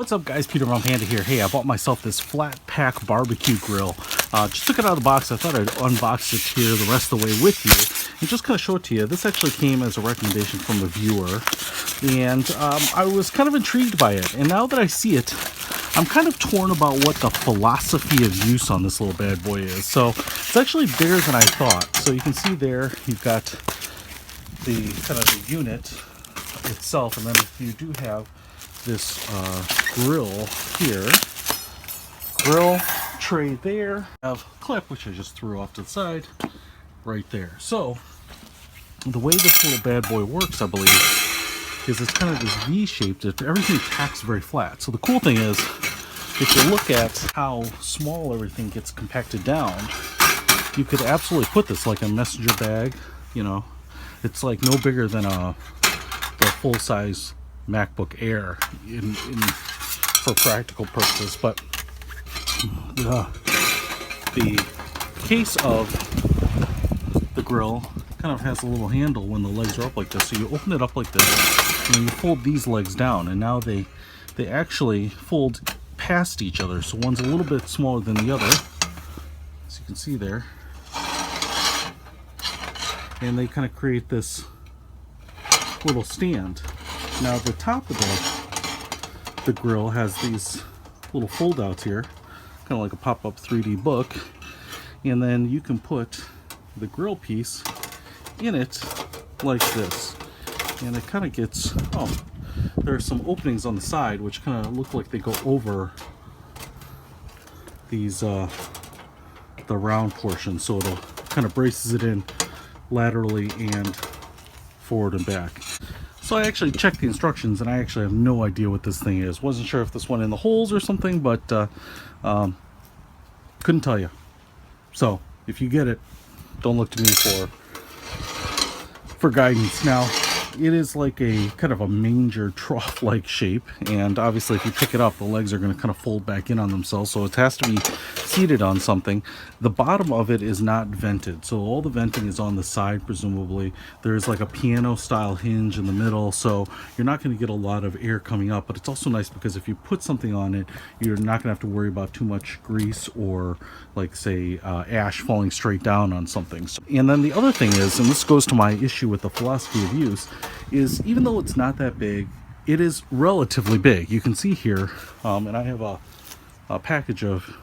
What's up guys, Peter from Panda here. Hey, I bought myself this Flatpack barbecue grill. Just took it out of the box. I thought I'd unbox it here the rest of the way with you and just kind of show it to you. This actually came as a recommendation from a viewer, and I was kind of intrigued by it. And now that I see it, I'm kind of torn about what the philosophy of use on this little bad boy is. So it's actually bigger than I thought. So you can see there, you've got the kind of the unit itself, and then you do have this grill here, grill tray there, I have a clip which I just threw off to the side right there. So the way this little bad boy works, I believe, is it's kind of this V-shaped. Everything tacks very flat. So the cool thing is, if you look at how small everything gets compacted down, you could absolutely put this like a messenger bag. You know, it's like no bigger than the full-size MacBook Air for practical purposes. But the case of the grill kind of has a little handle when the legs are up like this. So you open it up like this, and you fold these legs down, and now they actually fold past each other. So one's a little bit smaller than the other, as you can see there, and they kind of create this little stand. Now the top of the grill has these little fold outs here, kind of like a pop-up 3D book, and then you can put the grill piece in it like this, and it kind of gets, there are some openings on the side which kind of look like they go over these the round portion, so it'll kind of braces it in laterally and forward and back. So I actually checked the instructions, and I actually have no idea what this thing is. Wasn't sure if this went in the holes or something, but couldn't tell you. So if you get it, don't look to me for guidance. Now, it is like a kind of a manger trough-like shape, and obviously if you pick it up, the legs are going to kind of fold back in on themselves, so it has to be seated on something. The bottom of it is not vented, so all the venting is on the side, presumably. There's like a piano-style hinge in the middle, so you're not going to get a lot of air coming up, but it's also nice because if you put something on it, you're not going to have to worry about too much grease or, like, say, ash falling straight down on something. And then the other thing is, and this goes to my issue with the philosophy of use, is even though it's not that big, it is relatively big. You can see here, and I have a package of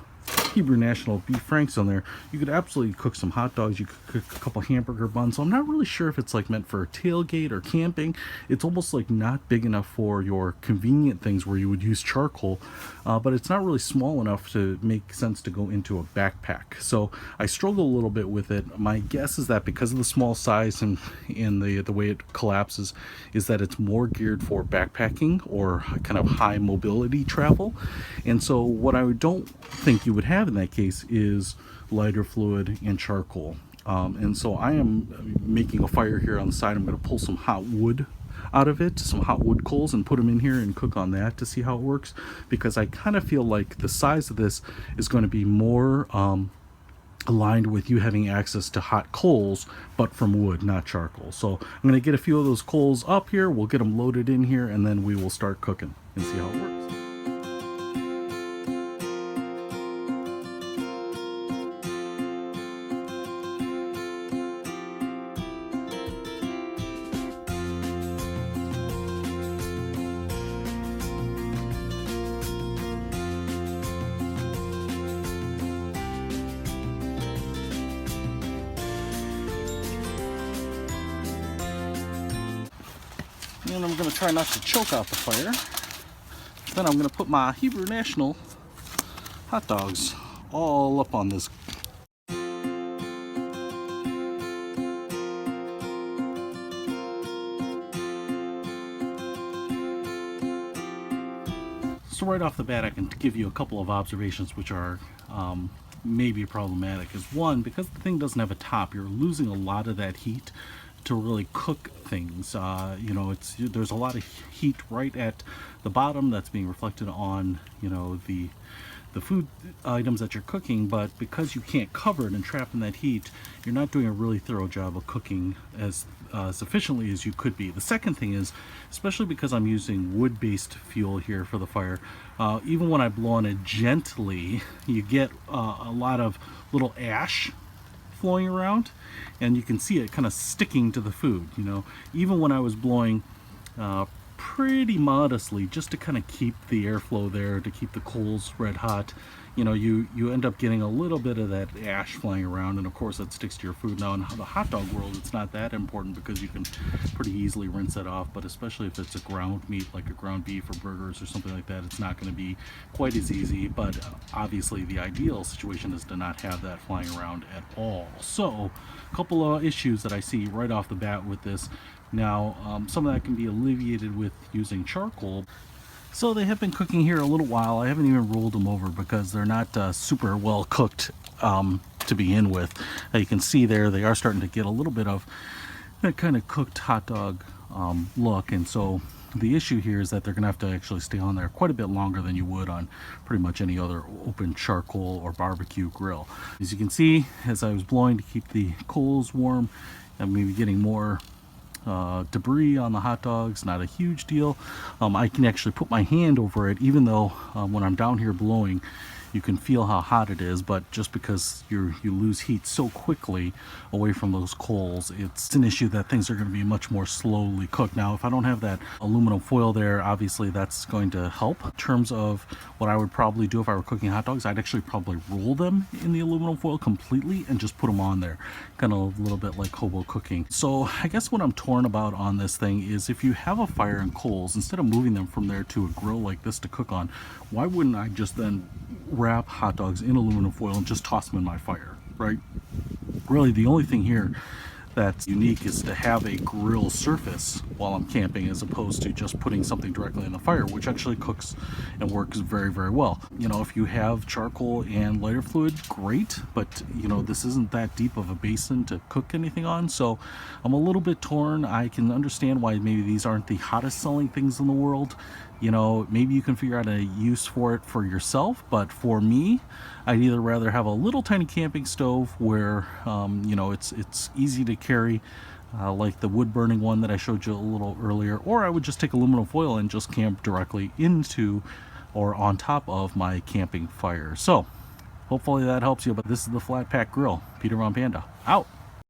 Hebrew National beef franks on there. You could absolutely cook some hot dogs. You could cook a couple hamburger buns. So I'm not really sure if it's like meant for tailgate or camping. It's almost like not big enough for your convenient things where you would use charcoal, but it's not really small enough to make sense to go into a backpack. So I struggle a little bit with it. My guess is that because of the small size and the way it collapses, is that it's more geared for backpacking or kind of high mobility travel. And so what I don't think you would have in that case is lighter fluid and charcoal. And so I am making a fire here on the side. I'm going to pull some hot wood out of it, some hot wood coals, and put them in here and cook on that to see how it works, because I kind of feel like the size of this is going to be more aligned with you having access to hot coals, but from wood, not charcoal. So I'm going to get a few of those coals up here, we'll get them loaded in here, and then we will start cooking and see how it works. And I'm going to try not to choke out the fire. Then I'm going to put my Hebrew National hot dogs all up on this. So right off the bat, I can give you a couple of observations which are maybe problematic. Is one, because the thing doesn't have a top, you're losing a lot of that heat to really cook things. You know, there's a lot of heat right at the bottom that's being reflected on, you know, the the food items that you're cooking, but because you can't cover it and trap in that heat, you're not doing a really thorough job of cooking as efficiently as you could be. The second thing is, especially because I'm using wood-based fuel here for the fire, even when I blow on it gently, you get a lot of little ash flowing around, and you can see it kind of sticking to the food. You know, even when I was blowing pretty modestly, just to kind of keep the airflow there, to keep the coals red hot, you know, you end up getting a little bit of that ash flying around, and of course that sticks to your food. Now in the hot dog world, it's not that important because you can pretty easily rinse that off, but especially if it's a ground meat like a ground beef or burgers or something like that, it's not going to be quite as easy. But obviously the ideal situation is to not have that flying around at all. So a couple of issues that I see right off the bat with this. Now some of that can be alleviated with using charcoal. So they have been cooking here a little while. I haven't even rolled them over because they're not super well cooked to begin with. You can see there they are starting to get a little bit of that kind of cooked hot dog look, and so the issue here is that they're gonna have to actually stay on there quite a bit longer than you would on pretty much any other open charcoal or barbecue grill. As you can see, as I was blowing to keep the coals warm, I'm maybe getting more debris on the hot dogs. Not a huge deal. I can actually put my hand over it, even though when I'm down here blowing, you can feel how hot it is, but just because you lose heat so quickly away from those coals, it's an issue that things are going to be much more slowly cooked. Now, if I don't have that aluminum foil there, obviously that's going to help. In terms of what I would probably do if I were cooking hot dogs, I'd actually probably roll them in the aluminum foil completely and just put them on there, kind of a little bit like hobo cooking. So I guess what I'm torn about on this thing is, if you have a fire and coals, instead of moving them from there to a grill like this to cook on, why wouldn't I just then wrap hot dogs in aluminum foil and just toss them in my fire, right? Really, the only thing here that's unique is to have a grill surface while I'm camping, as opposed to just putting something directly in the fire, which actually cooks and works very, very well. You know, if you have charcoal and lighter fluid, great, but you know, this isn't that deep of a basin to cook anything on, so I'm a little bit torn. I can understand why maybe these aren't the hottest selling things in the world. You know, maybe you can figure out a use for it for yourself, but for me, I'd either rather have a little tiny camping stove where you know, it's easy to carry, like the wood burning one that I showed you a little earlier, or I would just take aluminum foil and just camp directly into or on top of my camping fire. So hopefully that helps you. But this is the Flatpack Grill. Peter Von Panda out.